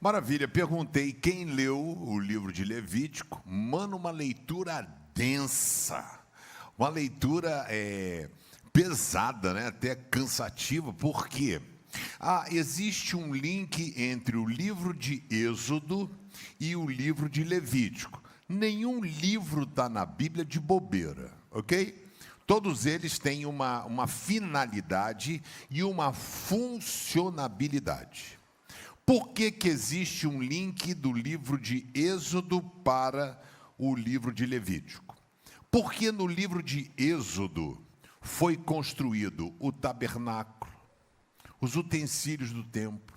Maravilha, perguntei quem leu o livro de Levítico. Mano, uma leitura densa, uma leitura pesada, né? Até cansativa. Por quê? Existe um link entre o livro de Êxodo e o livro de Levítico. Nenhum livro está na Bíblia de bobeira, ok? Todos eles têm uma finalidade e uma funcionabilidade. Por que existe um link do livro de Êxodo para o livro de Levítico? Porque no livro de Êxodo foi construído o tabernáculo, os utensílios do templo,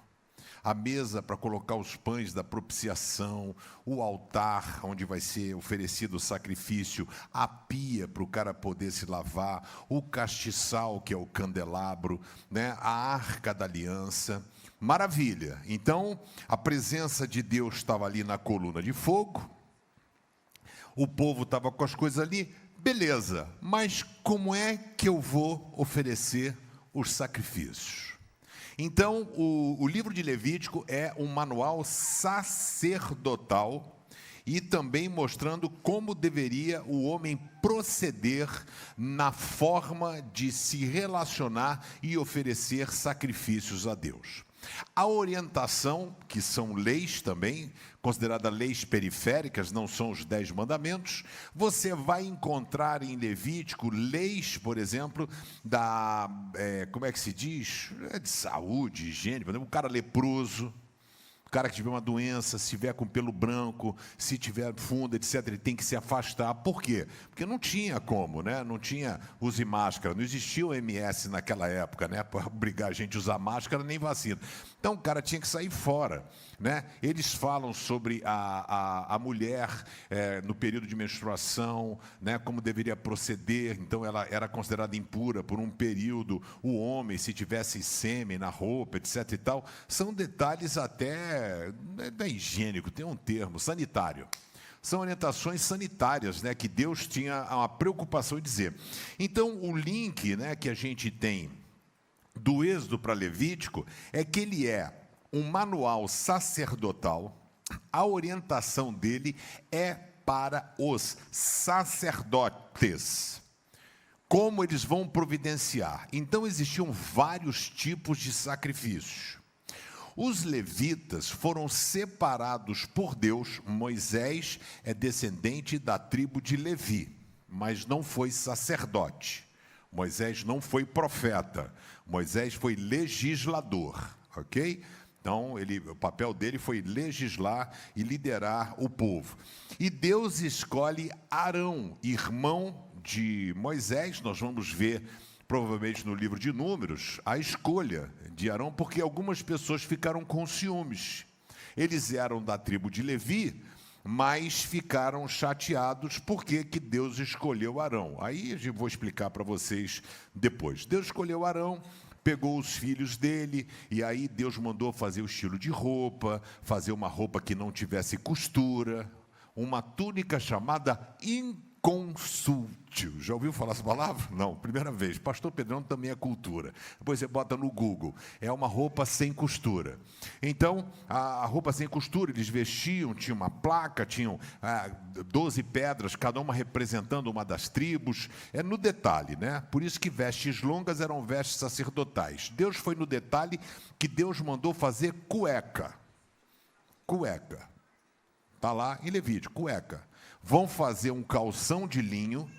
a mesa para colocar os pães da propiciação, o altar onde vai ser oferecido o sacrifício, a pia para o cara poder se lavar, o castiçal, que é o candelabro, né? A arca da aliança. Maravilha. Então, a presença de Deus estava ali na coluna de fogo, o povo estava com as coisas ali, beleza, mas como é que eu vou oferecer os sacrifícios? Então, o livro de Levítico é um manual sacerdotal e também mostrando como deveria o homem proceder na forma de se relacionar e oferecer sacrifícios a Deus. A orientação, que são leis também, consideradas leis periféricas, não são os 10 mandamentos, você vai encontrar em Levítico leis, por exemplo, como é que se diz? De saúde, higiene, por exemplo, um cara leproso, o cara que tiver uma doença, se tiver com pelo branco, se tiver funda, etc., ele tem que se afastar. Por quê? Porque não tinha como, né? Não tinha use máscara, não existia o MS naquela época, né? Para obrigar a gente a usar máscara, nem vacina. Então o cara tinha que sair fora, né? Eles falam sobre a mulher no período de menstruação, né? Como deveria proceder. Então ela era considerada impura por um período. O homem, se tivesse sêmen na roupa, etc. e tal, são detalhes até da higiênico, tem um termo, sanitário. São orientações sanitárias, né, que Deus tinha uma preocupação em dizer. Então, o link, né, que a gente tem do Êxodo para Levítico é que ele é um manual sacerdotal. A orientação dele é para os sacerdotes. Como eles vão providenciar? Então, existiam vários tipos de sacrifícios. Os levitas foram separados por Deus. Moisés é descendente da tribo de Levi, mas não foi sacerdote. Moisés não foi profeta. Moisés foi legislador, ok? Então, o papel dele foi legislar e liderar o povo. E Deus escolhe Arão, irmão de Moisés. Nós vamos ver provavelmente no livro de Números, a escolha de Arão, porque algumas pessoas ficaram com ciúmes. Eles eram da tribo de Levi, mas ficaram chateados porque que Deus escolheu Arão. Aí eu vou explicar para vocês depois. Deus escolheu Arão, pegou os filhos dele, e aí Deus mandou fazer o estilo de roupa, fazer uma roupa que não tivesse costura, uma túnica chamada inconsútil. Já ouviu falar essa palavra? Não, primeira vez. Pastor Pedrão também é cultura. Depois você bota no Google. É uma roupa sem costura. Então, a roupa sem costura, eles vestiam, tinha uma placa, tinham 12 pedras, cada uma representando uma das tribos. É no detalhe, né? Por isso que vestes longas eram vestes sacerdotais. Deus foi no detalhe que Deus mandou fazer cueca. Cueca. Está lá em Levítico, cueca. Vão fazer um calção de linho,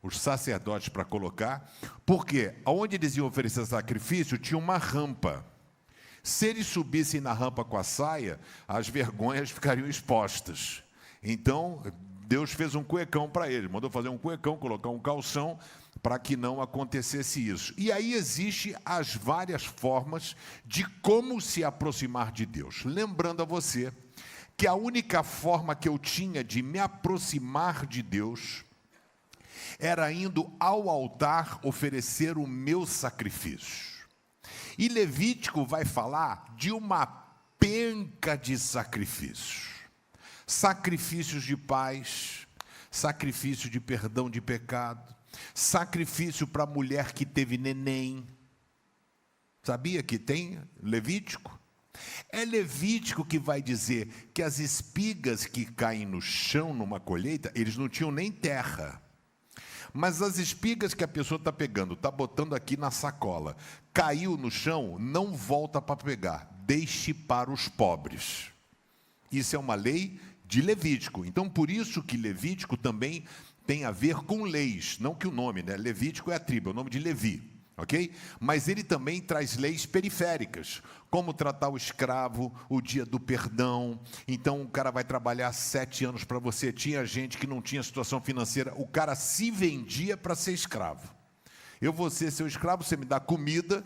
os sacerdotes para colocar, porque onde eles iam oferecer sacrifício tinha uma rampa. Se eles subissem na rampa com a saia, as vergonhas ficariam expostas. Então, Deus fez um cuecão para eles, mandou fazer um cuecão, colocar um calção, para que não acontecesse isso. E aí existem as várias formas de como se aproximar de Deus. Lembrando a você que a única forma que eu tinha de me aproximar de Deus era indo ao altar oferecer o meu sacrifício. E Levítico vai falar de uma penca de sacrifícios. Sacrifícios de paz, sacrifício de perdão de pecado, sacrifício para a mulher que teve neném. Sabia que tem Levítico? É Levítico que vai dizer que as espigas que caem no chão numa colheita, eles não tinham nem terra. Mas as espigas que a pessoa está pegando, está botando aqui na sacola, caiu no chão, não volta para pegar, deixe para os pobres. Isso é uma lei de Levítico. Então, por isso que Levítico também tem a ver com leis, não que o nome, né? Levítico é a tribo, é o nome de Levi, ok? Mas ele também traz leis periféricas, como tratar o escravo, o dia do perdão. Então, o cara vai trabalhar 7 anos para você. Tinha gente que não tinha situação financeira, o cara se vendia para ser escravo. Eu vou ser seu escravo, você me dá comida,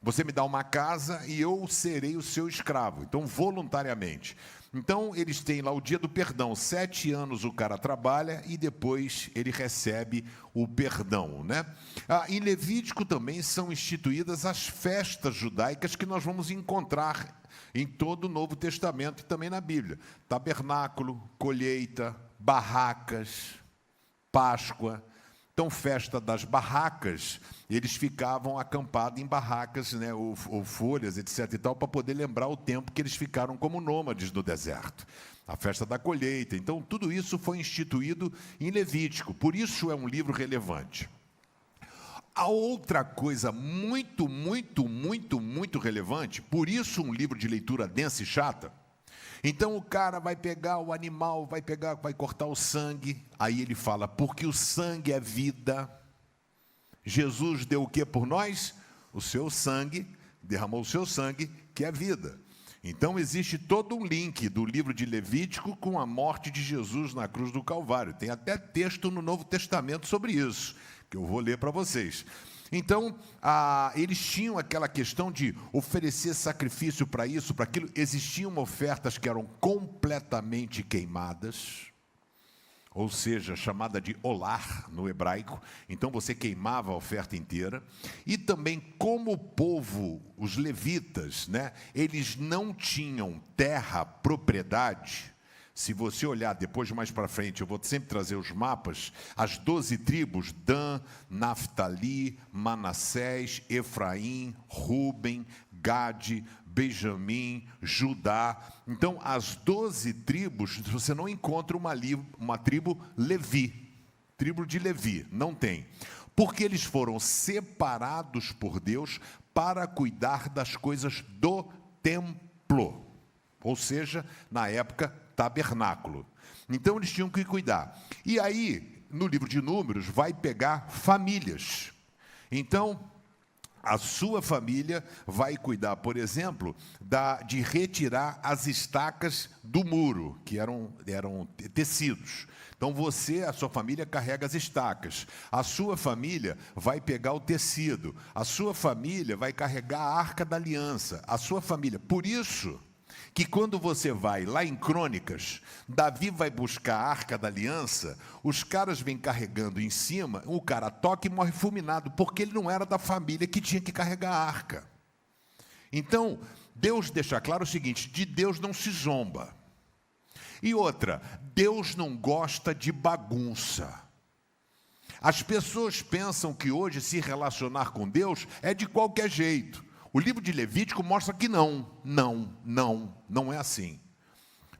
você me dá uma casa e eu serei o seu escravo. Então, voluntariamente. Então, eles têm lá o dia do perdão. 7 anos o cara trabalha e depois ele recebe o perdão, né? Em Levítico também são instituídas as festas judaicas que nós vamos encontrar em todo o Novo Testamento e também na Bíblia. Tabernáculo, colheita, barracas, Páscoa. Então, festa das barracas, eles ficavam acampados em barracas, né, ou folhas, etc. e tal, para poder lembrar o tempo que eles ficaram como nômades no deserto. A festa da colheita. Então, tudo isso foi instituído em Levítico. Por isso é um livro relevante. A outra coisa muito relevante, por isso um livro de leitura densa e chata. Então o cara vai pegar o animal, vai cortar o sangue, aí ele fala, porque o sangue é vida. Jesus deu o que por nós? O seu sangue, derramou o seu sangue, que é vida. Então existe todo um link do livro de Levítico com a morte de Jesus na cruz do Calvário. Tem até texto no Novo Testamento sobre isso, que eu vou ler para vocês. Então, eles tinham aquela questão de oferecer sacrifício para isso, para aquilo. Existiam ofertas que eram completamente queimadas, ou seja, chamada de olar no hebraico. Então, você queimava a oferta inteira. E também, como o povo, os levitas, né, eles não tinham terra, propriedade. Se você olhar depois, mais para frente, eu vou sempre trazer os mapas, as 12 tribos, Dan, Naftali, Manassés, Efraim, Ruben, Gade, Benjamim, Judá. Então, as 12 tribos, você não encontra uma tribo Levi, tribo de Levi, não tem. Porque eles foram separados por Deus para cuidar das coisas do templo. Ou seja, na época, tabernáculo. Então, eles tinham que cuidar. E aí, no livro de Números, vai pegar famílias. Então, a sua família vai cuidar, por exemplo, de retirar as estacas do muro, que eram tecidos. Então, a sua família carrega as estacas. A sua família vai pegar o tecido. A sua família vai carregar a Arca da Aliança. A sua família. Por isso que quando você vai lá em Crônicas, Davi vai buscar a Arca da Aliança, os caras vêm carregando em cima, o cara toca e morre fulminado, porque ele não era da família que tinha que carregar a arca. Então, Deus deixa claro o seguinte, de Deus não se zomba. E outra, Deus não gosta de bagunça. As pessoas pensam que hoje se relacionar com Deus é de qualquer jeito. O livro de Levítico mostra que não é assim.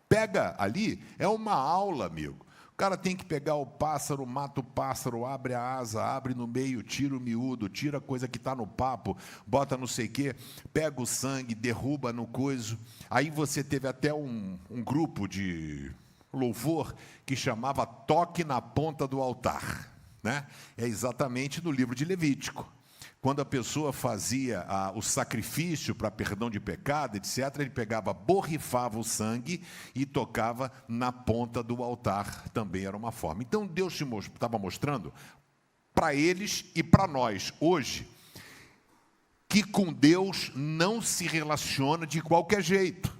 Pega ali, é uma aula, amigo. O cara tem que pegar o pássaro, mata o pássaro, abre a asa, abre no meio, tira o miúdo, tira a coisa que está no papo, bota não sei o quê, pega o sangue, derruba no coiso. Aí você teve até um grupo de louvor que chamava Toque na Ponta do Altar, né? É exatamente no livro de Levítico. Quando a pessoa fazia o sacrifício para perdão de pecado, etc., ele pegava, borrifava o sangue e tocava na ponta do altar. Também era uma forma. Então, Deus estava mostrando para eles e para nós, hoje, que com Deus não se relaciona de qualquer jeito.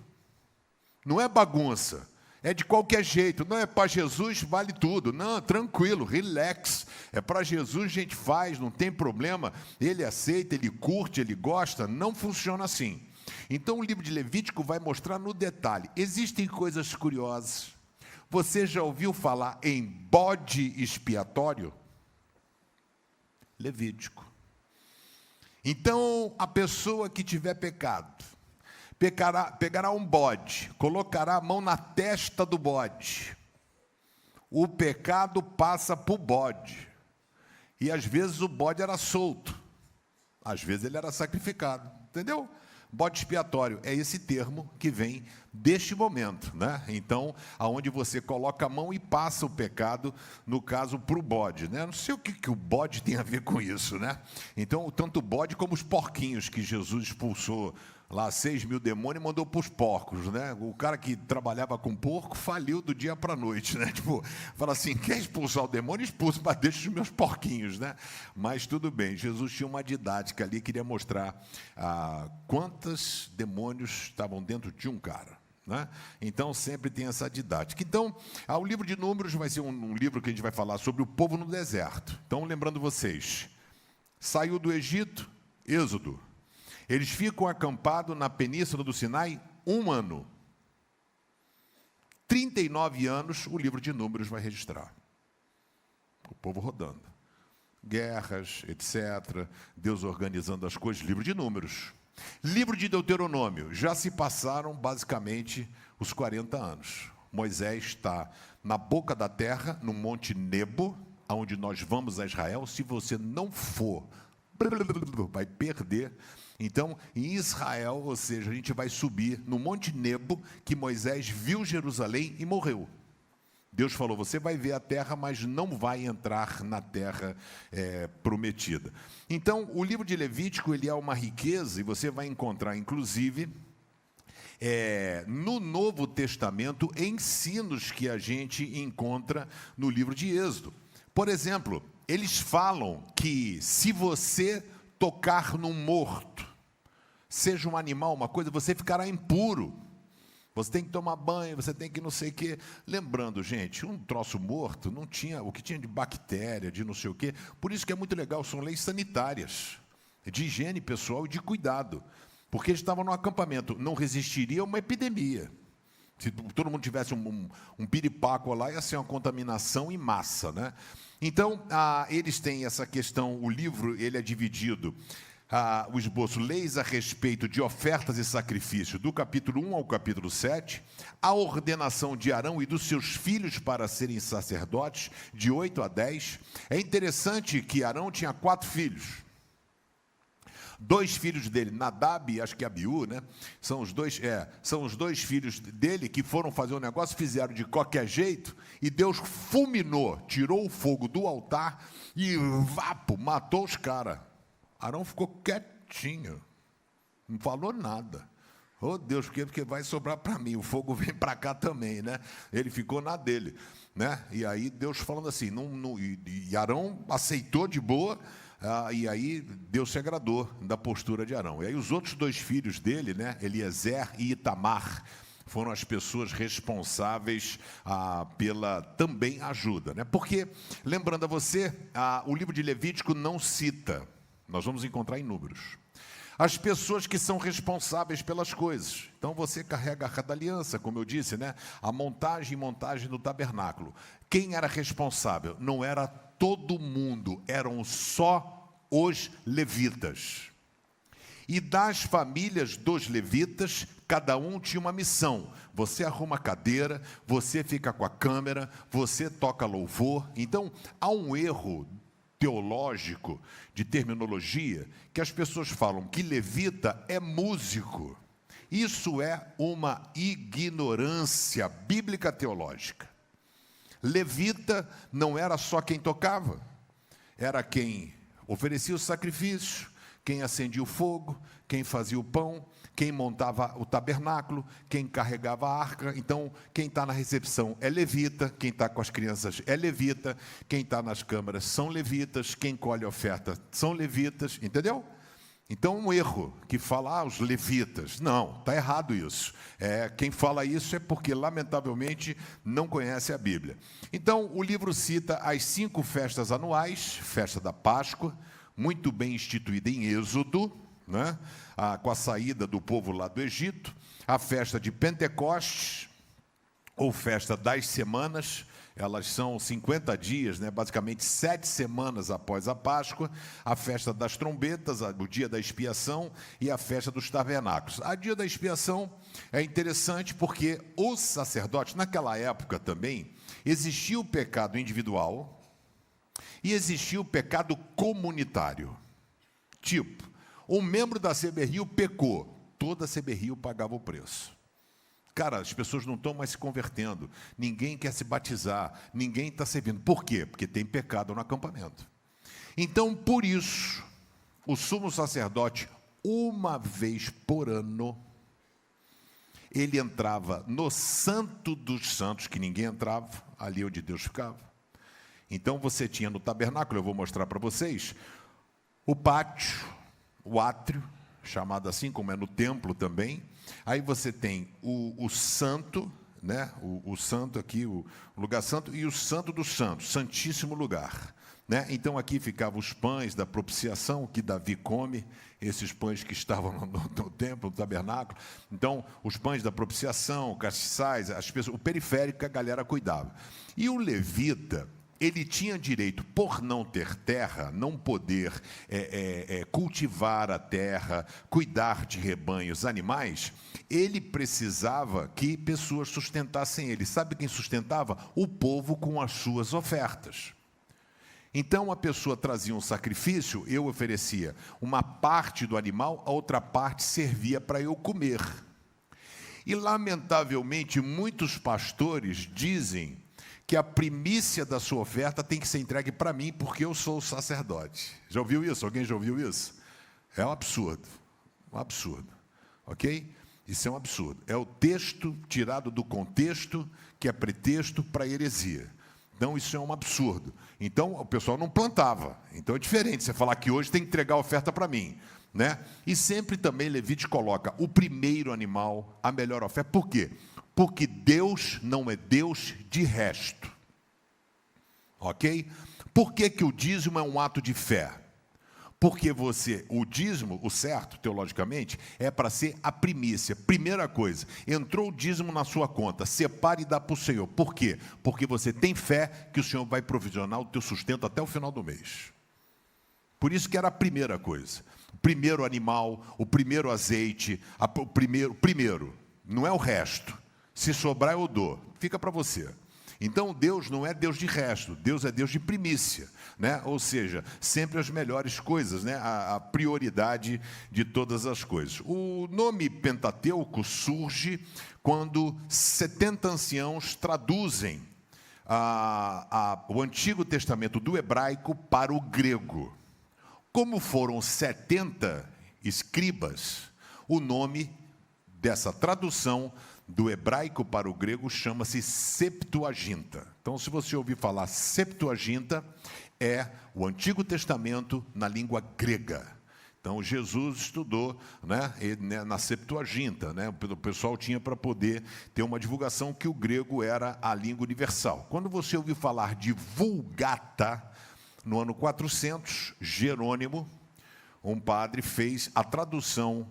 Não é bagunça. É de qualquer jeito, não é para Jesus, vale tudo. Não, tranquilo, relax. É para Jesus, a gente faz, não tem problema. Ele aceita, ele curte, ele gosta. Não funciona assim. Então o livro de Levítico vai mostrar no detalhe. Existem coisas curiosas. Você já ouviu falar em bode expiatório? Levítico. Então a pessoa que tiver pecado, pegará um bode, colocará a mão na testa do bode. O pecado passa para o bode. E às vezes o bode era solto. Às vezes ele era sacrificado. Entendeu? Bode expiatório é esse termo que vem deste momento, né? Então, aonde você coloca a mão e passa o pecado, no caso, para o bode, né? Não sei o que o bode tem a ver com isso, né? Então, tanto o bode como os porquinhos que Jesus expulsou lá 6.000 demônios e mandou para os porcos, né? O cara que trabalhava com porco faliu do dia para a noite, né? Tipo, fala assim, quer expulsar o demônio? Expulsa, mas deixa os meus porquinhos, né? Mas tudo bem, Jesus tinha uma didática ali, queria mostrar quantos demônios estavam dentro de um cara, né? Então, sempre tem essa didática. Então, o livro de Números vai ser um livro que a gente vai falar sobre o povo no deserto. Então, lembrando vocês, saiu do Egito, Êxodo. Eles ficam acampados na península do Sinai 1 ano. 39 anos o livro de Números vai registrar. O povo rodando. Guerras, etc. Deus organizando as coisas. Livro de Números. Livro de Deuteronômio. Já se passaram basicamente os 40 anos. Moisés está na boca da terra, no Monte Nebo, onde nós vamos a Israel. Se você não for, vai perder. Então, em Israel, ou seja, a gente vai subir no Monte Nebo, que Moisés viu Jerusalém e morreu. Deus falou, você vai ver a terra, mas não vai entrar na terra prometida. Então, o livro de Levítico, ele é uma riqueza, e você vai encontrar, inclusive, no Novo Testamento, ensinos que a gente encontra no livro de Êxodo. Por exemplo, eles falam que se você tocar num morto, seja um animal, uma coisa, você ficará impuro. Você tem que tomar banho, você tem que não sei o quê. Lembrando, gente, um troço morto não tinha, o que tinha de bactéria, de não sei o quê. Por isso que é muito legal, são leis sanitárias, de higiene pessoal e de cuidado. Porque eles estavam no acampamento, não resistiria a uma epidemia. Se todo mundo tivesse um piripaco lá, ia ser uma contaminação em massa, né? Então, eles têm essa questão, o livro ele é dividido, o esboço, leis a respeito de ofertas e sacrifícios, do capítulo 1 ao capítulo 7, a ordenação de Arão e dos seus filhos para serem sacerdotes, de 8 a 10. É interessante que Arão tinha 4 filhos. 2 filhos dele, Nadab e acho que Abiú, né? São os dois filhos dele que foram fazer um negócio, fizeram de qualquer jeito, e Deus fulminou, tirou o fogo do altar e matou os caras. Arão ficou quietinho, não falou nada. Oh Deus, porque vai sobrar para mim, o fogo vem para cá também, né? Ele ficou na dele, né? E aí Deus falando assim, e Arão aceitou de boa. E aí Deus se agradou da postura de Arão. E aí os outros 2 filhos dele, né, Eliezer e Itamar, foram as pessoas responsáveis pela também ajuda, né? Porque, lembrando a você, o livro de Levítico não cita, nós vamos encontrar em Números, as pessoas que são responsáveis pelas coisas. Então você carrega a arca da aliança, como eu disse, né? A montagem e montagem do tabernáculo. Quem era responsável? Não era todo mundo, eram só os levitas. E das famílias dos levitas, cada um tinha uma missão. Você arruma a cadeira, você fica com a câmera, você toca louvor. Então, há um erro teológico, de terminologia, que as pessoas falam que levita é músico. Isso é uma ignorância bíblica teológica. Levita não era só quem tocava, era quem oferecia o sacrifício, quem acendia o fogo, quem fazia o pão, quem montava o tabernáculo, quem carregava a arca. Então, quem está na recepção é levita, quem está com as crianças é levita, quem está nas câmaras são levitas, quem colhe a oferta são levitas, entendeu? Então, um erro que fala, os levitas. Não, está errado isso. Quem fala isso é porque, lamentavelmente, não conhece a Bíblia. Então, o livro cita as 5 festas anuais, festa da Páscoa, muito bem instituída em Êxodo, né? Com a saída do povo lá do Egito, a festa de Pentecostes, ou festa das semanas. Elas são 50 dias, né? Basicamente 7 semanas após a Páscoa, a festa das trombetas, o dia da expiação e a festa dos tabernáculos. A dia da expiação é interessante porque os sacerdotes, naquela época também, existia o pecado individual e existia o pecado comunitário. Tipo, um membro da CBRIO pecou, toda a CBRIO pagava o preço. Cara, as pessoas não estão mais se convertendo, ninguém quer se batizar, ninguém está servindo. Por quê? Porque tem pecado no acampamento. Então, por isso, o sumo sacerdote, uma vez por ano, ele entrava no Santo dos Santos, que ninguém entrava, ali onde Deus ficava. Então, você tinha no tabernáculo, eu vou mostrar para vocês, o pátio, o átrio, chamado assim, como é no templo também. Aí você tem o santo, né? O santo aqui, o lugar santo, e o santo dos santos, santíssimo lugar, né? Então aqui ficavam os pães da propiciação, que Davi come, esses pães que estavam no templo, no tabernáculo. Então, os pães da propiciação, castiçais, as pessoas, o periférico que a galera cuidava. E o levita, ele tinha direito, por não ter terra, não poder cultivar a terra, cuidar de rebanhos, animais, ele precisava que pessoas sustentassem ele. Sabe quem sustentava? O povo com as suas ofertas. Então, a pessoa trazia um sacrifício, eu oferecia uma parte do animal, a outra parte servia para eu comer. E, lamentavelmente, muitos pastores dizem que a primícia da sua oferta tem que ser entregue para mim, porque eu sou o sacerdote. Já ouviu isso? Alguém já ouviu isso? É um absurdo, ok? Isso é um absurdo. É o texto tirado do contexto, que é pretexto para heresia. Então, isso é um absurdo. Então, o pessoal não plantava. Então, é diferente você falar que hoje tem que entregar a oferta para mim, né? E sempre também Levítico coloca o primeiro animal, a melhor oferta. Por quê? Porque Deus não é Deus de resto. Ok? Por que que o dízimo é um ato de fé? Porque o dízimo, o certo, teologicamente, é para ser a primícia. Primeira coisa, entrou o dízimo na sua conta, separe e dá para o Senhor. Por quê? Porque você tem fé que o Senhor vai provisionar o teu sustento até o final do mês. Por isso que era a primeira coisa. O primeiro animal, o primeiro azeite, o primeiro, não é o resto. Se sobrar, eu dou. Fica para você. Então, Deus não é Deus de resto. Deus é Deus de primícia, né? Ou seja, sempre as melhores coisas, né? A prioridade de todas as coisas. O nome Pentateuco surge quando 70 anciãos traduzem o Antigo Testamento do hebraico para o grego. Como foram 70 escribas, o nome dessa tradução do hebraico para o grego chama-se Septuaginta. Então, se você ouvir falar Septuaginta, é o Antigo Testamento na língua grega. Então, Jesus estudou, né, na Septuaginta, né? O pessoal tinha para poder ter uma divulgação que o grego era a língua universal. Quando você ouvir falar de Vulgata, no ano 400, Jerônimo, um padre, fez a tradução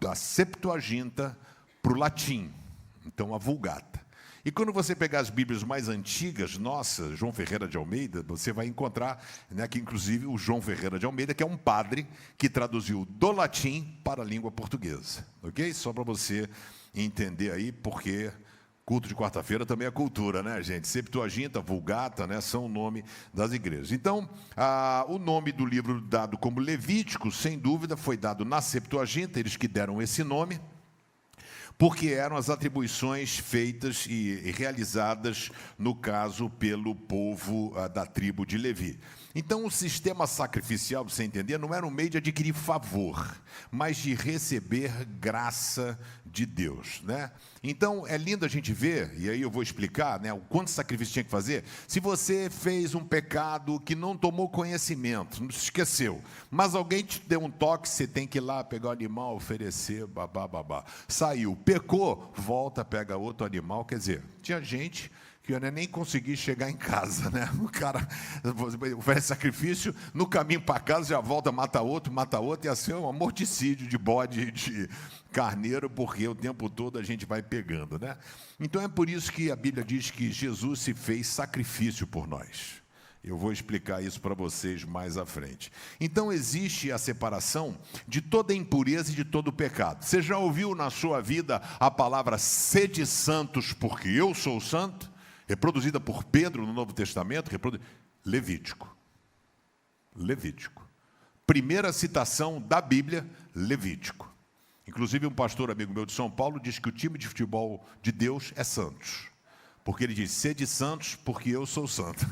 da Septuaginta para o latim. Então, a Vulgata. E quando você pegar as Bíblias mais antigas, nossa, João Ferreira de Almeida, você vai encontrar, né, que inclusive o João Ferreira de Almeida, que é um padre que traduziu do latim para a língua portuguesa. Ok? Só para você entender aí, porque culto de quarta-feira também é cultura, né, gente? Septuaginta, Vulgata, né, são o nome das igrejas. Então, o nome do livro dado como Levítico, sem dúvida, foi dado na Septuaginta, eles que deram esse nome, porque eram as atribuições feitas e realizadas, no caso, pelo povo da tribo de Levi. Então, o sistema sacrificial, para você entender, não era um meio de adquirir favor, mas de receber graça de Deus, né? Então, é lindo a gente ver, e aí eu vou explicar, né, o quanto sacrifício tinha que fazer. Se você fez um pecado que não tomou conhecimento, não se esqueceu, mas alguém te deu um toque, você tem que ir lá pegar o animal, oferecer, babá. Saiu, pecou, volta, pega outro animal. Quer dizer, tinha gente que eu nem consegui chegar em casa, né? O cara oferece sacrifício, no caminho para casa já volta, mata outro, e assim é um morticídio de bode, de carneiro, porque o tempo todo a gente vai pegando, né? Então é por isso que a Bíblia diz que Jesus se fez sacrifício por nós. Eu vou explicar isso para vocês mais à frente. Então existe a separação de toda impureza e de todo pecado. Você já ouviu na sua vida a palavra sede santos porque eu sou santo? Reproduzida por Pedro no Novo Testamento, Levítico. Levítico. Primeira citação da Bíblia, Levítico. Inclusive um pastor amigo meu de São Paulo diz que o time de futebol de Deus é Santos. Porque ele diz, sede santos porque eu sou santo.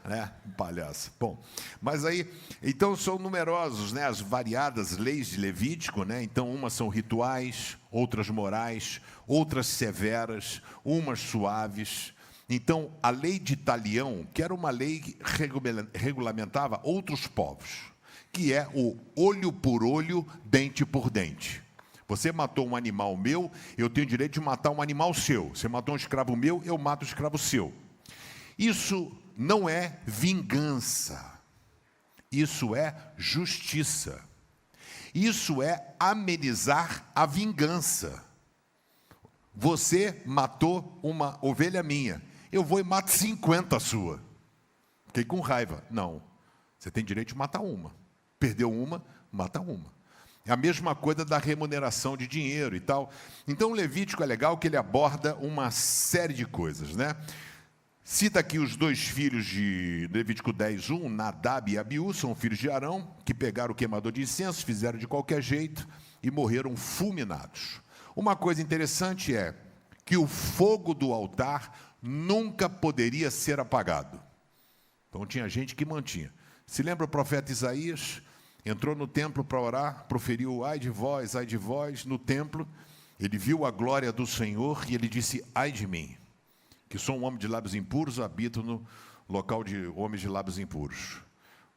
Né? Um palhaço. Bom, mas aí, então são numerosos, né, as variadas leis de Levítico, né? Então umas são rituais, outras morais, outras severas, umas suaves. Então a lei de Talião, que era uma lei que regulamentava outros povos, que é o olho por olho, dente por dente. Você matou um animal meu, eu tenho direito de matar um animal seu. Você matou um escravo meu, eu mato um escravo seu. Isso não é vingança, isso é justiça, isso é amenizar a vingança. Você matou uma ovelha minha, eu vou e mato 50 sua. Fiquei com raiva. Não, você tem direito de matar uma. Perdeu uma, mata uma. É a mesma coisa da remuneração de dinheiro e tal. Então o Levítico é legal que ele aborda uma série de coisas, né? Cita aqui os dois filhos de Levítico 10:1, Nadab e Abiú, são filhos de Arão, que pegaram o queimador de incenso, fizeram de qualquer jeito e morreram fulminados. Uma coisa interessante é que o fogo do altar nunca poderia ser apagado. Então tinha gente que mantinha. Se lembra o profeta Isaías? Entrou no templo para orar, proferiu ai de vós, no templo. Ele viu a glória do Senhor e ele disse, ai de mim, que sou um homem de lábios impuros, habito no local de homens de lábios impuros.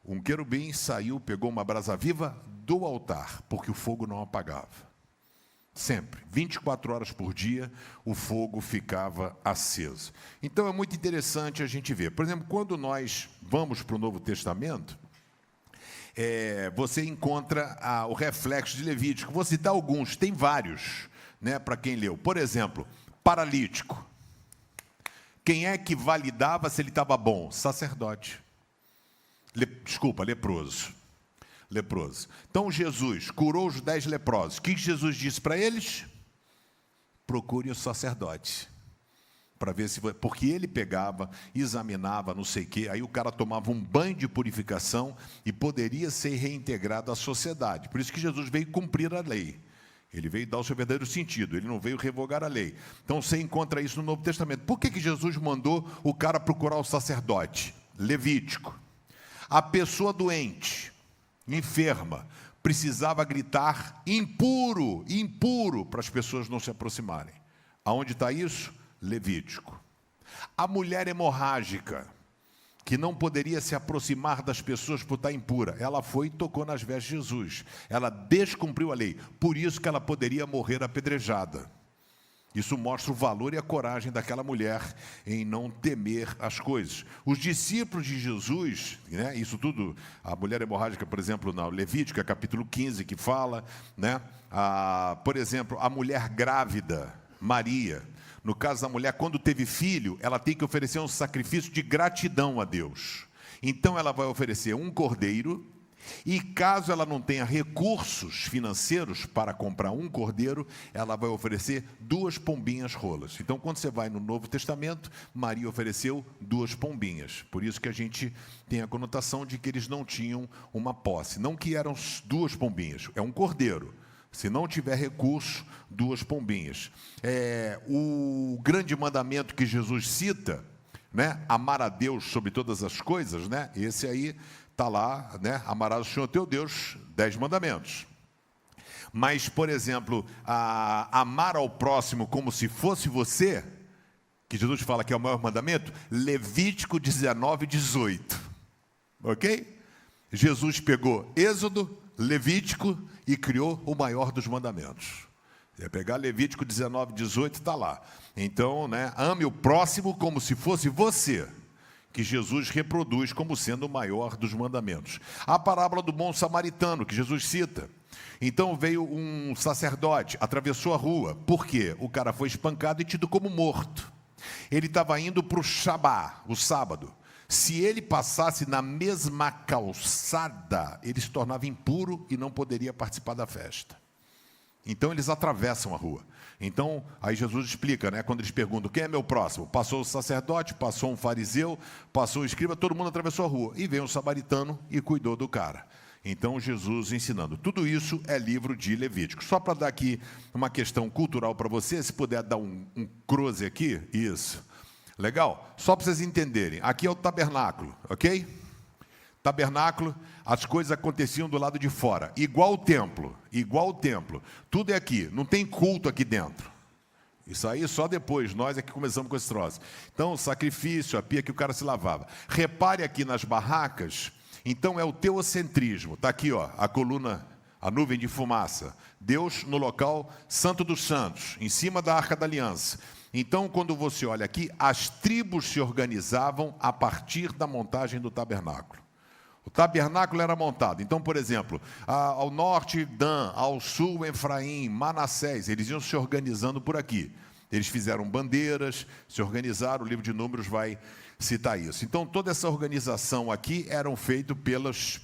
Um querubim saiu, pegou uma brasa viva do altar, porque o fogo não apagava. Sempre, 24 horas por dia, o fogo ficava aceso. Então é muito interessante a gente ver. Por exemplo, quando nós vamos para o Novo Testamento, você encontra o reflexo de Levítico. Vou citar alguns, tem vários, né, para quem leu. Por exemplo, paralítico. Quem é que validava se ele estava bom? Sacerdote. Leproso. Leproso. Então Jesus curou os 10 leprosos. O que Jesus disse para eles? Procure o sacerdote. Para ver se... Porque ele pegava, examinava, não sei o quê, aí o cara tomava um banho de purificação e poderia ser reintegrado à sociedade. Por isso que Jesus veio cumprir a lei. Ele veio dar o seu verdadeiro sentido, ele não veio revogar a lei. Então você encontra isso no Novo Testamento. Por que Jesus mandou o cara procurar o sacerdote? Levítico. A pessoa doente, enferma, precisava gritar impuro, impuro, para as pessoas não se aproximarem. Aonde está isso? Levítico. A mulher hemorrágica, que não poderia se aproximar das pessoas por estar impura, ela foi e tocou nas vestes de Jesus. Ela descumpriu a lei, por isso que ela poderia morrer apedrejada. Isso mostra o valor e a coragem daquela mulher em não temer as coisas. Os discípulos de Jesus, né, isso tudo, a mulher hemorrágica, por exemplo, na Levítico, capítulo 15, que fala, né, por exemplo, a mulher grávida, Maria. No caso da mulher, quando teve filho, ela tem que oferecer um sacrifício de gratidão a Deus. Então ela vai oferecer um cordeiro, e caso ela não tenha recursos financeiros para comprar um cordeiro, ela vai oferecer 2 pombinhas rolas. Então, quando você vai no Novo Testamento, Maria ofereceu 2 pombinhas. Por isso que a gente tem a conotação de que eles não tinham uma posse. Não que eram 2 pombinhas, é um cordeiro. Se não tiver recurso, 2 pombinhas. O grande mandamento que Jesus cita, né? Amar a Deus sobre todas as coisas, né? Esse aí está lá, né? Amarás o Senhor teu Deus, 10 mandamentos. Mas, por exemplo, amar ao próximo como se fosse você, que Jesus fala que é o maior mandamento, Levítico 19:18. Ok? Jesus pegou Êxodo, Levítico e criou o maior dos mandamentos. Ia pegar Levítico 19, 18, está lá. Então, né, ame o próximo como se fosse você, que Jesus reproduz como sendo o maior dos mandamentos. A parábola do bom samaritano, que Jesus cita. Então veio um sacerdote, atravessou a rua. Por quê? O cara foi espancado e tido como morto. Ele estava indo para o Shabá, o sábado. Se ele passasse na mesma calçada, ele se tornava impuro e não poderia participar da festa. Então eles atravessam a rua. Então, aí Jesus explica, né? Quando eles perguntam, quem é meu próximo? Passou o sacerdote, passou um fariseu, passou o escriba, todo mundo atravessou a rua. E veio um samaritano e cuidou do cara. Então, Jesus ensinando. Tudo isso é livro de Levítico. Só para dar aqui uma questão cultural para você, se puder dar um close aqui, isso. Legal? Só para vocês entenderem. Aqui é o tabernáculo, ok? Tabernáculo, as coisas aconteciam do lado de fora. Igual o templo, igual o templo. Tudo é aqui, não tem culto aqui dentro. Isso aí só depois, nós é que começamos com esse troço. Então, o sacrifício, a pia que o cara se lavava. Repare aqui nas barracas, então é o teocentrismo. Está aqui, ó, a coluna, a nuvem de fumaça. Deus no local santo dos santos, em cima da Arca da Aliança. Então, quando você olha aqui, as tribos se organizavam a partir da montagem do tabernáculo. O tabernáculo era montado. Então, por exemplo, ao norte, Dan, ao sul, Efraim, Manassés, eles iam se organizando por aqui. Eles fizeram bandeiras, se organizaram, o livro de Números vai citar isso. Então, toda essa organização aqui eram feita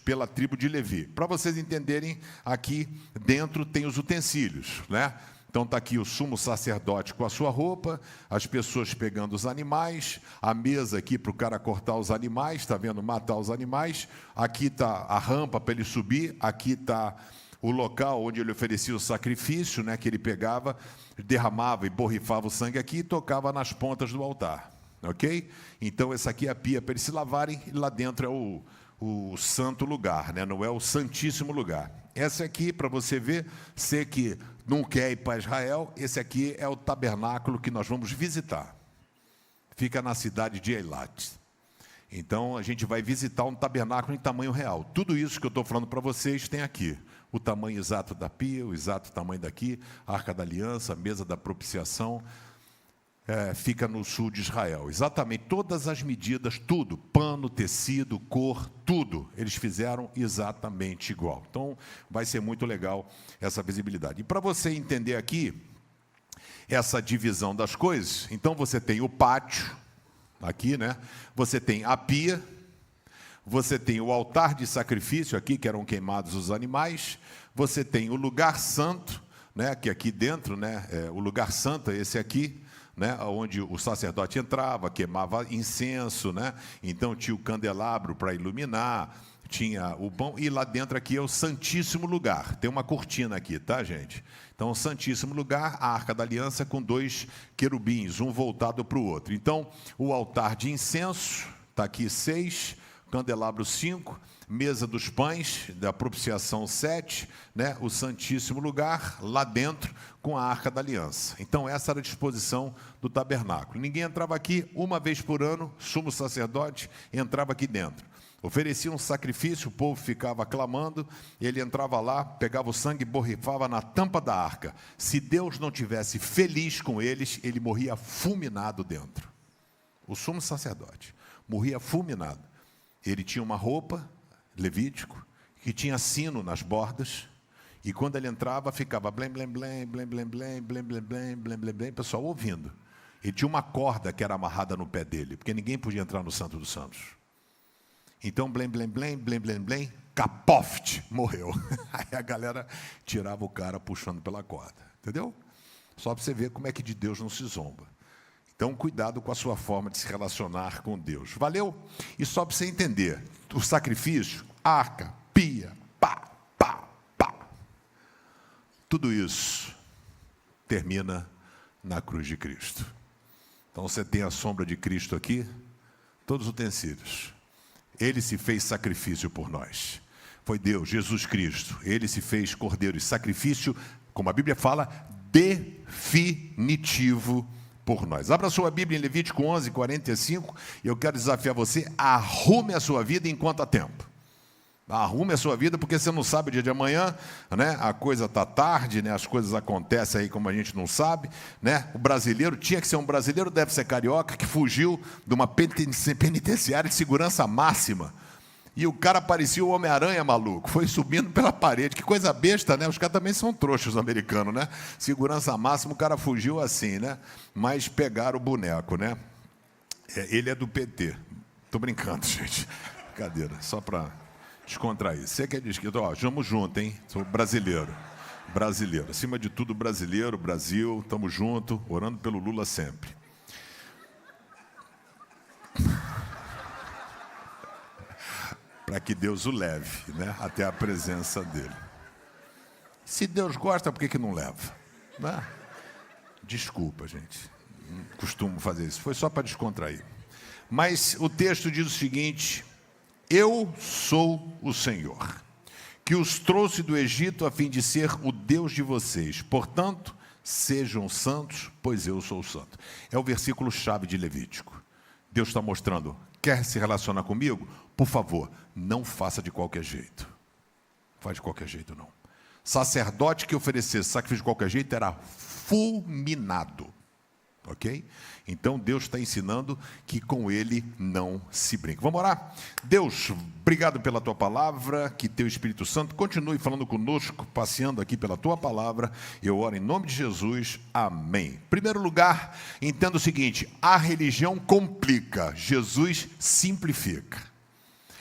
pela tribo de Levi. Para vocês entenderem, aqui dentro tem os utensílios, né? Então está aqui o sumo sacerdote com a sua roupa, as pessoas pegando os animais, a mesa aqui para o cara cortar os animais, está vendo? Matar os animais. Aqui está a rampa para ele subir, aqui está o local onde ele oferecia o sacrifício, né, que ele pegava, derramava e borrifava o sangue aqui e tocava nas pontas do altar. Ok? Então essa aqui é a pia para eles se lavarem, e lá dentro é o santo lugar, né? Não é o santíssimo lugar. Essa aqui, para você ver, você que não quer ir para Israel, esse aqui é o tabernáculo que nós vamos visitar. Fica na cidade de Eilat. Então, a gente vai visitar um tabernáculo em tamanho real. Tudo isso que eu estou falando para vocês tem aqui. O tamanho exato da pia, o exato tamanho daqui, a Arca da Aliança, a mesa da propiciação. Fica no sul de Israel. Exatamente todas as medidas, tudo, pano, tecido, cor, tudo, eles fizeram exatamente igual. Então, vai ser muito legal essa visibilidade. E para você entender aqui essa divisão das coisas, então você tem o pátio, aqui, né? Você tem a pia, você tem o altar de sacrifício aqui, que eram queimados os animais, você tem o lugar santo, né? Que aqui dentro, né? O lugar santo é esse aqui, né, onde o sacerdote entrava, queimava incenso, né? Então tinha o candelabro para iluminar, tinha o pão, e lá dentro aqui é o Santíssimo Lugar. Tem uma cortina aqui, tá, gente? Então, o Santíssimo Lugar, a Arca da Aliança com 2 querubins, um voltado para o outro. Então, o altar de incenso, está aqui 6, candelabro 5, mesa dos pães, da propiciação 7, né? O Santíssimo Lugar, lá dentro, com a Arca da Aliança. Então, essa era a disposição do tabernáculo. Ninguém entrava aqui, uma vez por ano, sumo sacerdote entrava aqui dentro. Oferecia um sacrifício, o povo ficava clamando, ele entrava lá, pegava o sangue e borrifava na tampa da arca. Se Deus não tivesse feliz com eles, ele morria fulminado dentro. O sumo sacerdote morria fulminado. Ele tinha uma roupa, Levítico, que tinha sino nas bordas, e quando ele entrava, ficava blém, blém, blém, blém, blém, blém, blém, blém, blém, blém, blém, blém, o pessoal ouvindo. Ele tinha uma corda que era amarrada no pé dele, porque ninguém podia entrar no Santo dos Santos. Então, blém, blém, blém, blém, blém, blém, capoft, morreu. Aí a galera tirava o cara puxando pela corda, entendeu? Só para você ver como é que de Deus não se zomba. Então, cuidado com a sua forma de se relacionar com Deus. Valeu? E só para você entender, o sacrifício, arca, pia, pá, pá, pá. Tudo isso termina na cruz de Cristo. Então, você tem a sombra de Cristo aqui, todos os utensílios. Ele se fez sacrifício por nós. Foi Deus, Jesus Cristo. Ele se fez cordeiro e sacrifício, como a Bíblia fala, definitivo por nós. Abra sua Bíblia em Levítico 11:45, e eu quero desafiar você, arrume a sua vida enquanto há tempo. Arrume a sua vida, porque você não sabe o dia de amanhã, né? A coisa está tarde, né? As coisas acontecem aí como a gente não sabe, né? O brasileiro tinha que ser um brasileiro, deve ser carioca, que fugiu de uma penitenciária de segurança máxima. E o cara parecia o Homem-Aranha, maluco, foi subindo pela parede. Que coisa besta, né? Os caras também são trouxas, os americanos, né? Segurança máxima, o cara fugiu assim, né? Mas pegaram o boneco, né? Ele é do PT. Tô brincando, gente. Brincadeira, só para descontrair. Você que é de esquerda, ó, vamos junto, hein? Sou brasileiro. Brasileiro. Acima de tudo, brasileiro, Brasil, estamos juntos, orando pelo Lula sempre. Para que Deus o leve, né? Até a presença dele. Se Deus gosta, por que não leva? Né? Desculpa, gente. Não costumo fazer isso. Foi só para descontrair. Mas o texto diz o seguinte: eu sou o Senhor, que os trouxe do Egito a fim de ser o Deus de vocês. Portanto, sejam santos, pois eu sou santo. É o versículo-chave de Levítico. Deus está mostrando, quer se relacionar comigo? Por favor, não faça de qualquer jeito. Não faz de qualquer jeito, não. Sacerdote que oferecesse sacrifício de qualquer jeito era fulminado. Ok? Então Deus está ensinando que com Ele não se brinca. Vamos orar? Deus, obrigado pela Tua palavra, que Teu Espírito Santo continue falando conosco, passeando aqui pela Tua palavra. Eu oro em nome de Jesus, amém. Em primeiro lugar, entenda o seguinte: a religião complica, Jesus simplifica.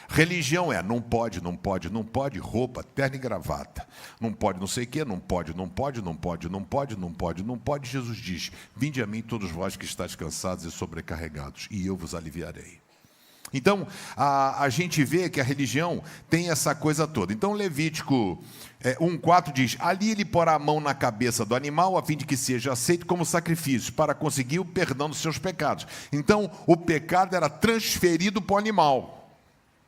Religião é não pode, não pode, não pode, roupa, terno e gravata. Não pode não sei o quê, não pode, não pode, não pode, não pode, não pode, não pode. Jesus diz, vinde a mim todos vós que estáis cansados e sobrecarregados, e eu vos aliviarei. Então, a gente vê que a religião tem essa coisa toda. Então, Levítico 1,4 diz, ali ele porá a mão na cabeça do animal, a fim de que seja aceito como sacrifício, para conseguir o perdão dos seus pecados. Então, o pecado era transferido para o animal.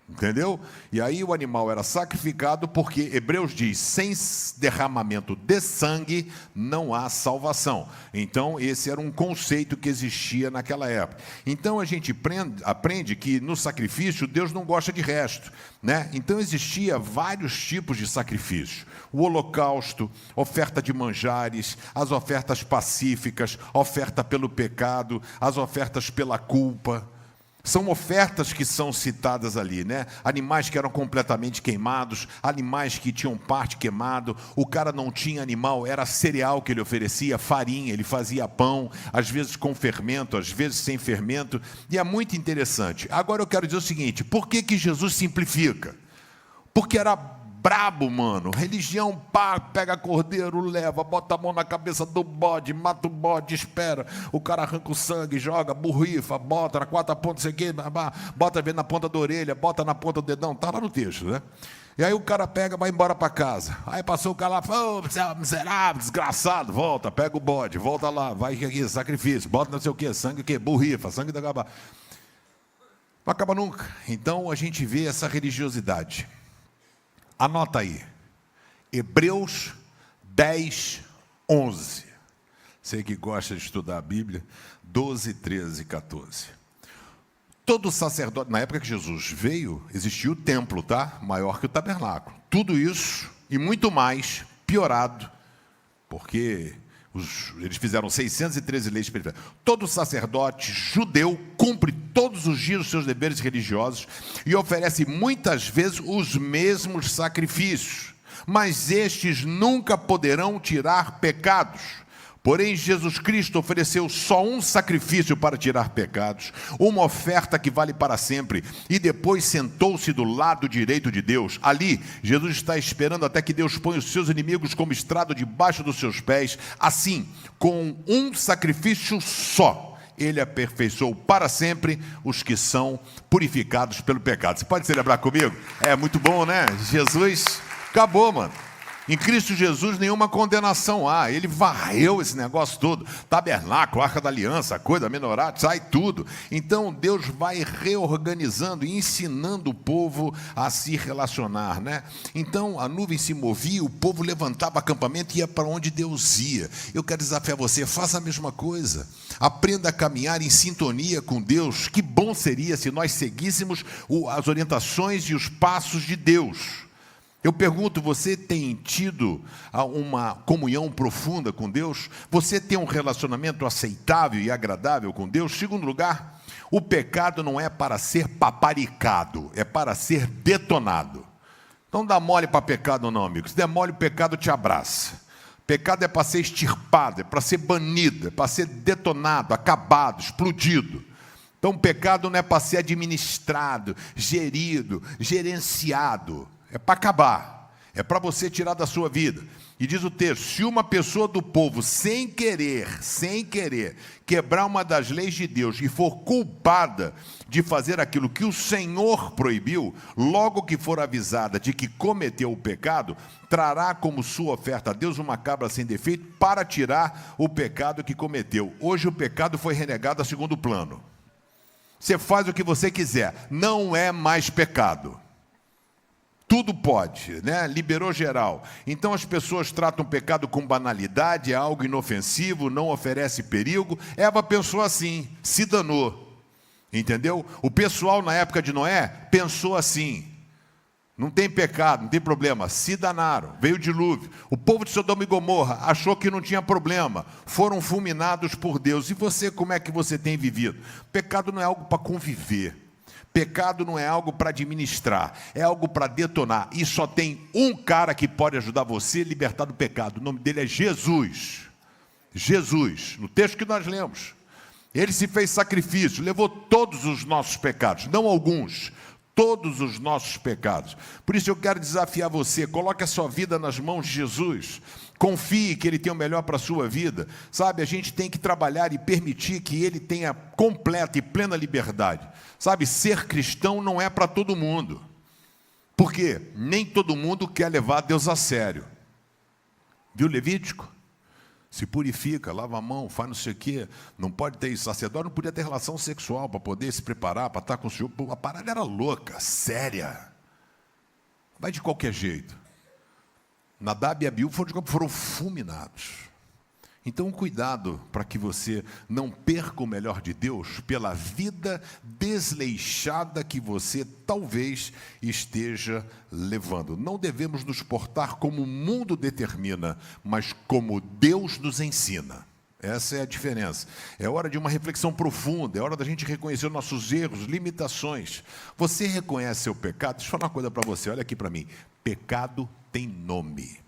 Entendeu? E aí o animal era sacrificado porque Hebreus diz, sem derramamento de sangue não há salvação. Então esse era um conceito que existia naquela época. Então a gente aprende que no sacrifício Deus não gosta de resto, né? Então existia vários tipos de sacrifício. O holocausto, oferta de manjares, as ofertas pacíficas, oferta pelo pecado, as ofertas pela culpa. São ofertas que são citadas ali, né? Animais que eram completamente queimados, animais que tinham parte queimado. O cara não tinha animal, era cereal que ele oferecia, farinha, ele fazia pão, às vezes com fermento, às vezes sem fermento. E é muito interessante. Agora eu quero dizer o seguinte, por que Jesus simplifica? Porque era brabo, mano. Religião, pá, pega cordeiro, leva, bota a mão na cabeça do bode, mata o bode, espera. O cara arranca o sangue, joga, borrifa, bota na quarta ponta, sei que, bota na ponta da orelha, bota na ponta do dedão, tá lá no texto, né? E aí o cara pega, vai embora para casa. Aí passou o cara lá, fala, oh, miserável, desgraçado, volta, pega o bode, volta lá, vai aqui, sacrifício, bota não sei o que, sangue o que, borrifa, sangue da gaba. Não acaba nunca. Então a gente vê essa religiosidade. Anota aí, Hebreus 10, 11. Você que gosta de estudar a Bíblia, 12, 13 e 14. Todo sacerdote, na época que Jesus veio, existia o templo, tá? Maior que o tabernáculo. Tudo isso e muito mais piorado, porque eles fizeram 613 leis perfeitas. Todo sacerdote judeu cumpre todos os dias os seus deveres religiosos e oferece muitas vezes os mesmos sacrifícios, mas estes nunca poderão tirar pecados. Porém, Jesus Cristo ofereceu só um sacrifício para tirar pecados, uma oferta que vale para sempre, e depois sentou-se do lado direito de Deus. Ali, Jesus está esperando até que Deus ponha os seus inimigos como estrado debaixo dos seus pés. Assim, com um sacrifício só, Ele aperfeiçoou para sempre os que são purificados pelo pecado. Você pode celebrar comigo? É muito bom, né? Jesus acabou, mano. Em Cristo Jesus, nenhuma condenação há. Ele varreu esse negócio todo. Tabernáculo, Arca da Aliança, coisa, menorá, sai tudo. Então, Deus vai reorganizando e ensinando o povo a se relacionar, né? Então, a nuvem se movia, o povo levantava acampamento e ia para onde Deus ia. Eu quero desafiar você, faça a mesma coisa. Aprenda a caminhar em sintonia com Deus. Que bom seria se nós seguíssemos as orientações e os passos de Deus. Eu pergunto, você tem tido uma comunhão profunda com Deus? Você tem um relacionamento aceitável e agradável com Deus? Segundo lugar, o pecado não é para ser paparicado, é para ser detonado. Não dá mole para pecado não, amigo. Se der mole, o pecado te abraça. Pecado é para ser extirpado, é para ser banido, é para ser detonado, acabado, explodido. Então, o pecado não é para ser administrado, gerido, gerenciado. É para acabar, é para você tirar da sua vida. E diz o texto, se uma pessoa do povo, sem querer, quebrar uma das leis de Deus e for culpada de fazer aquilo que o Senhor proibiu, logo que for avisada de que cometeu o pecado, trará como sua oferta a Deus uma cabra sem defeito para tirar o pecado que cometeu. Hoje o pecado foi renegado a segundo plano. Você faz o que você quiser, não é mais pecado. Tudo pode, né? Liberou geral. Então as pessoas tratam o pecado com banalidade, é algo inofensivo, não oferece perigo. Eva pensou assim, se danou. Entendeu? O pessoal na época de Noé pensou assim. Não tem pecado, não tem problema. Se danaram, veio o dilúvio. O povo de Sodoma e Gomorra achou que não tinha problema. Foram fulminados por Deus. E você, como é que você tem vivido? Pecado não é algo para conviver. Pecado não é algo para administrar, é algo para detonar. E só tem um cara que pode ajudar você a libertar do pecado. O nome dele é Jesus. Jesus, no texto que nós lemos. Ele se fez sacrifício, levou todos os nossos pecados, não alguns, todos os nossos pecados. Por isso eu quero desafiar você, coloque a sua vida nas mãos de Jesus. Confie que Ele tem o melhor para a sua vida. Sabe, a gente tem que trabalhar e permitir que Ele tenha completa e plena liberdade. Sabe, ser cristão não é para todo mundo. Por quê? Nem todo mundo quer levar Deus a sério. Viu Levítico? Se purifica, lava a mão, faz não sei o quê. Não pode ter sacerdote, não podia ter relação sexual para poder se preparar, para estar com o Senhor. A parada era louca, séria. Vai de qualquer jeito. Nadab e Abiú foram fulminados. Então, cuidado para que você não perca o melhor de Deus pela vida desleixada que você talvez esteja levando. Não devemos nos portar como o mundo determina, mas como Deus nos ensina. Essa é a diferença. É hora de uma reflexão profunda, é hora da gente reconhecer nossos erros, limitações. Você reconhece seu pecado? Deixa eu falar uma coisa para você, olha aqui para mim. Pecado tem nome.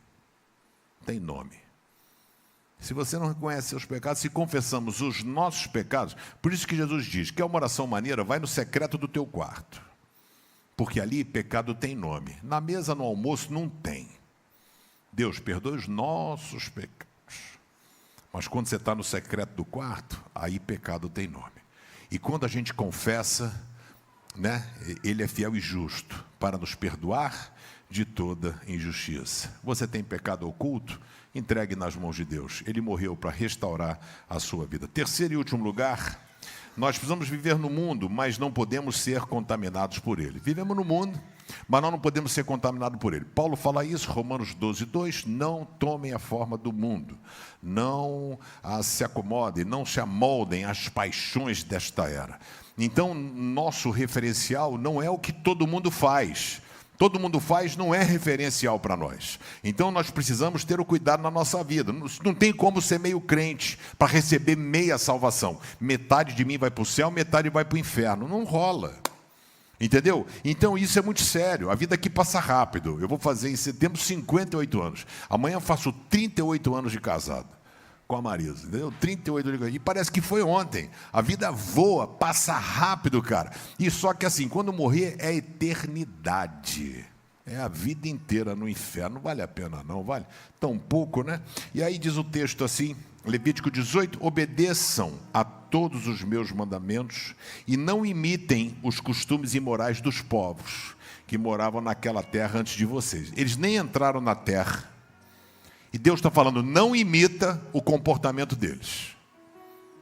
Tem nome. Se você não reconhece seus pecados, se confessamos os nossos pecados, por isso que Jesus diz, que é uma oração maneira, vai no secreto do teu quarto. Porque ali pecado tem nome. Na mesa, no almoço, não tem. Deus, perdoe os nossos pecados. Mas quando você está no secreto do quarto, aí pecado tem nome. E quando a gente confessa, né, Ele é fiel e justo para nos perdoar de toda injustiça. Você tem pecado oculto? Entregue nas mãos de Deus. Ele morreu para restaurar a sua vida. Terceiro e último lugar, nós precisamos viver no mundo, mas não podemos ser contaminados por ele. Vivemos no mundo, mas nós não podemos ser contaminados por ele. Paulo fala isso, Romanos 12:2, não tomem a forma do mundo, não se acomodem, não se amoldem às paixões desta era. Então, nosso referencial não é o que todo mundo faz. Todo mundo faz, não é referencial para nós. Então nós precisamos ter o cuidado na nossa vida. Não tem como ser meio crente para receber meia salvação. Metade de mim vai para o céu, metade vai para o inferno. Não rola. Entendeu? Então isso é muito sério. A vida aqui passa rápido. Eu vou fazer em setembro 58 anos. Amanhã eu faço 38 anos de casado com a Marisa, entendeu? 38 anos. E parece que foi ontem. A vida voa, passa rápido, cara. E só que assim, quando morrer é eternidade. É a vida inteira no inferno. Não vale a pena não, vale? Tão pouco, né? E aí diz o texto assim, Levítico 18, obedeçam a todos os meus mandamentos e não imitem os costumes imorais dos povos que moravam naquela terra antes de vocês. Eles nem entraram na terra, E Deus está falando, não imita o comportamento deles.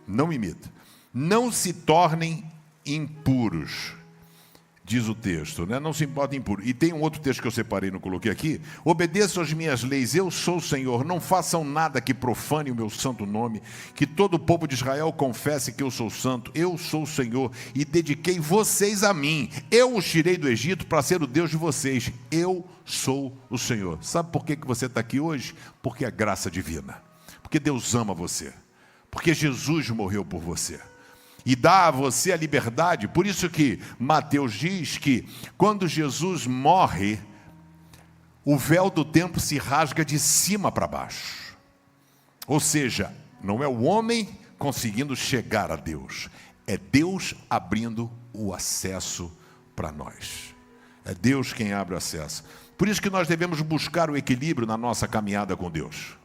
Não imita. Não se tornem impuros, diz o texto, né? Não se importem impuros. E tem um outro texto que eu separei, não coloquei aqui. Obedeçam às minhas leis, eu sou o Senhor. Não façam nada que profane o meu santo nome. Que todo o povo de Israel confesse que eu sou santo. Eu sou o Senhor e dediquei vocês a mim. Eu os tirei do Egito para ser o Deus de vocês. Eu sou o Senhor. Sabe por que você está aqui hoje? Porque é graça divina. Porque Deus ama você. Porque Jesus morreu por você. E dá a você a liberdade. Por isso que Mateus diz que quando Jesus morre, o véu do templo se rasga de cima para baixo. Ou seja, não é o homem conseguindo chegar a Deus, é Deus abrindo o acesso para nós. É Deus quem abre o acesso. Por isso que nós devemos buscar o equilíbrio na nossa caminhada com Deus.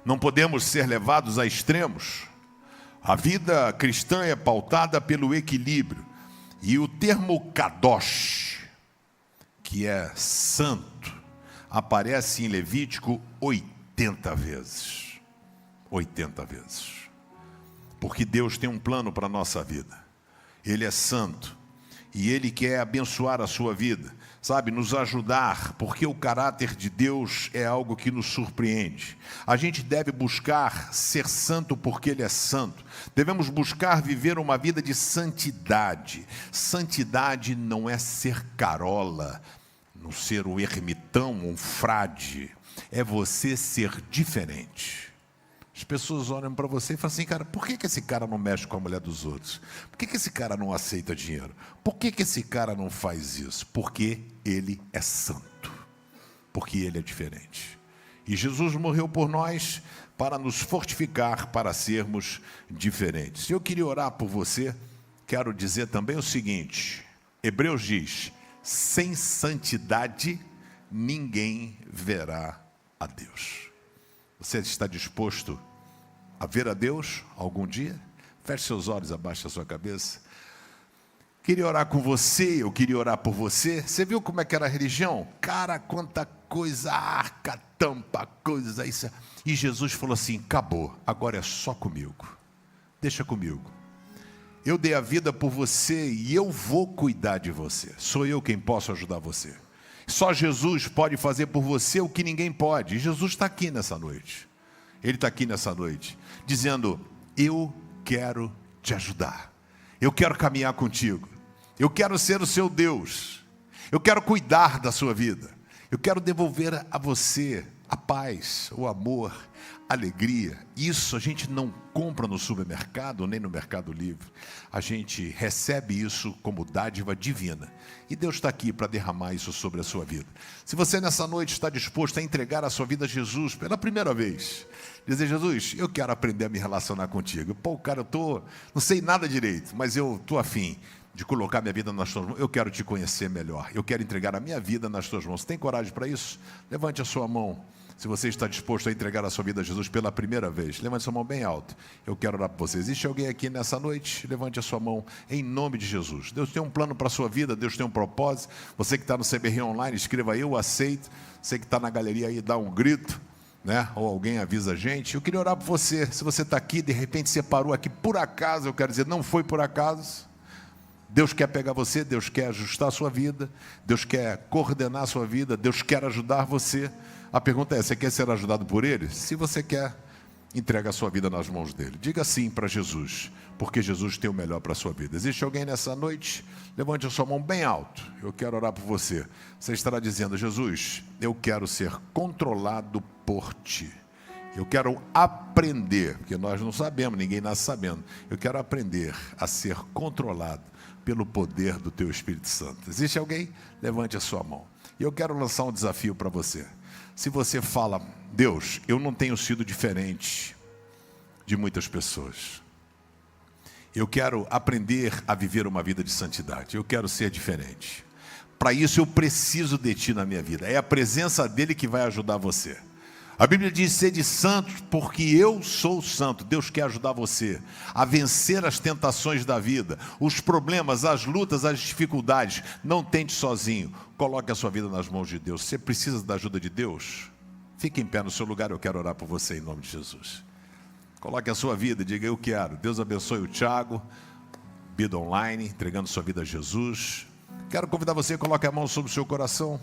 Não podemos ser levados a extremos. A vida cristã é pautada pelo equilíbrio. E o termo kadosh, que é santo, aparece em Levítico 80 vezes. 80 vezes. Porque Deus tem um plano para a nossa vida. Ele é santo. E Ele quer abençoar a sua vida. Sabe, nos ajudar, porque o caráter de Deus é algo que nos surpreende. A gente deve buscar ser santo porque Ele é santo. Devemos buscar viver uma vida de santidade. Santidade não é ser carola, não ser um ermitão, um frade. É você ser diferente. As pessoas olham para você e falam assim, cara, por que esse cara não mexe com a mulher dos outros? Por que esse cara não aceita dinheiro? Por que esse cara não faz isso? Porque ele é santo. Porque ele é diferente. E Jesus morreu por nós para nos fortificar, para sermos diferentes. Eu queria orar por você. Quero dizer também o seguinte. Hebreus diz, sem santidade ninguém verá a Deus. Você está disposto a ver a Deus algum dia? Feche seus olhos, abaixe a sua cabeça. Queria orar com você, eu queria orar por você. Você viu como é que era a religião? Cara, quanta coisa, arca, tampa, coisa, isso. E Jesus falou assim, acabou, agora é só comigo. Deixa comigo. Eu dei a vida por você e eu vou cuidar de você. Sou eu quem posso ajudar você. Só Jesus pode fazer por você o que ninguém pode. E Jesus está aqui nessa noite. Ele está aqui nessa noite, dizendo, eu quero te ajudar. Eu quero caminhar contigo. Eu quero ser o seu Deus. Eu quero cuidar da sua vida. Eu quero devolver a você a paz, o amor, a alegria. Isso a gente não compra no supermercado, nem no Mercado Livre. A gente recebe isso como dádiva divina. E Deus está aqui para derramar isso sobre a sua vida. Se você nessa noite está disposto a entregar a sua vida a Jesus pela primeira vez, dizer, Jesus, eu quero aprender a me relacionar contigo. Pô, cara, não sei nada direito, mas eu estou afim de colocar minha vida nas tuas mãos. Eu quero te conhecer melhor. Eu quero entregar a minha vida nas tuas mãos. Você tem coragem para isso? Levante a sua mão. Se você está disposto a entregar a sua vida a Jesus pela primeira vez, levante a sua mão bem alto. Eu quero orar por você. Existe alguém aqui nessa noite? Levante a sua mão em nome de Jesus. Deus tem um plano para a sua vida, Deus tem um propósito. Você que está no CBR Online, escreva eu aceito. Você que está na galeria aí, dá um grito, né? Ou alguém avisa a gente. Eu queria orar por você. Se você está aqui, de repente você parou aqui por acaso, eu quero dizer, não foi por acaso. Deus quer pegar você, Deus quer ajustar a sua vida, Deus quer coordenar a sua vida, Deus quer ajudar você. A pergunta é, você quer ser ajudado por Ele? Se você quer, entrega a sua vida nas mãos dEle. Diga sim para Jesus, porque Jesus tem o melhor para a sua vida. Existe alguém nessa noite? Levante a sua mão bem alto. Eu quero orar por você. Você estará dizendo, Jesus, eu quero ser controlado por Ti. Eu quero aprender, porque nós não sabemos, ninguém nasce sabendo. Eu quero aprender a ser controlado pelo poder do Teu Espírito Santo. Existe alguém? Levante a sua mão. E eu quero lançar um desafio para você. Se você fala, Deus, eu não tenho sido diferente de muitas pessoas. Eu quero aprender a viver uma vida de santidade. Eu quero ser diferente. Para isso eu preciso de Ti na minha vida. É a presença dEle que vai ajudar você. A Bíblia diz, sede santos, porque eu sou santo. Deus quer ajudar você a vencer as tentações da vida, os problemas, as lutas, as dificuldades. Não tente sozinho. Coloque a sua vida nas mãos de Deus. Você precisa da ajuda de Deus? Fique em pé no seu lugar, eu quero orar por você em nome de Jesus. Coloque a sua vida, diga eu quero. Deus abençoe o Thiago, Vida Online, entregando sua vida a Jesus. Quero convidar você a colocar a mão sobre o seu coração.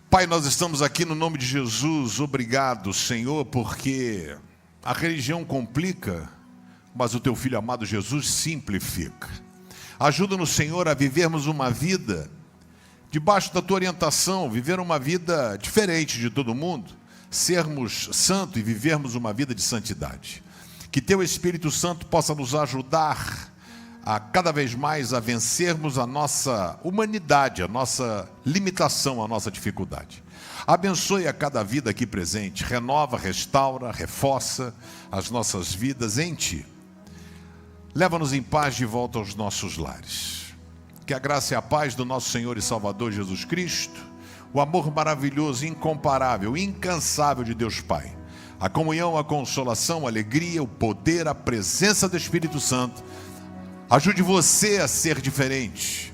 Pai, nós estamos aqui no nome de Jesus. Obrigado, Senhor, porque a religião complica, mas o teu Filho amado Jesus simplifica. Ajuda-nos, Senhor, a vivermos uma vida debaixo da tua orientação, viver uma vida diferente de todo mundo, sermos santos e vivermos uma vida de santidade. Que teu Espírito Santo possa nos ajudar a cada vez mais a vencermos a nossa humanidade, a nossa limitação, a nossa dificuldade. Abençoe a cada vida aqui presente, renova, restaura, reforça as nossas vidas em Ti. Leva-nos em paz de volta aos nossos lares. Que a graça e a paz do nosso Senhor e Salvador Jesus Cristo, o amor maravilhoso, incomparável, incansável de Deus Pai, a comunhão, a consolação, a alegria, o poder, a presença do Espírito Santo, ajude você a ser diferente,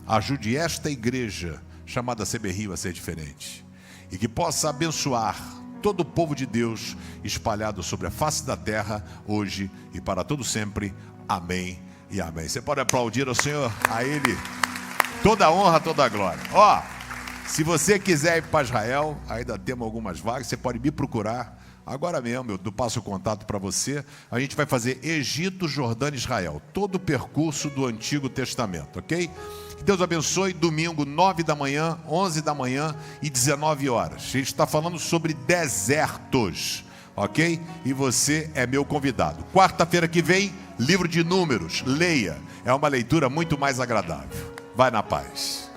ajude esta igreja chamada CB Rio a ser diferente, e que possa abençoar todo o povo de Deus espalhado sobre a face da terra, hoje e para todo sempre. Amém e amém. Você pode aplaudir ao Senhor, a Ele, toda a honra, toda a glória. Ó, se você quiser ir para Israel, ainda temos algumas vagas, você pode me procurar agora mesmo, eu passo o contato para você. A gente vai fazer Egito, Jordânia e Israel, todo o percurso do Antigo Testamento, ok? Que Deus abençoe. Domingo, 9 da manhã, 11 da manhã e 19 horas. A gente está falando sobre desertos, ok? E você é meu convidado. Quarta-feira que vem, livro de Números, leia. É uma leitura muito mais agradável. Vai na paz.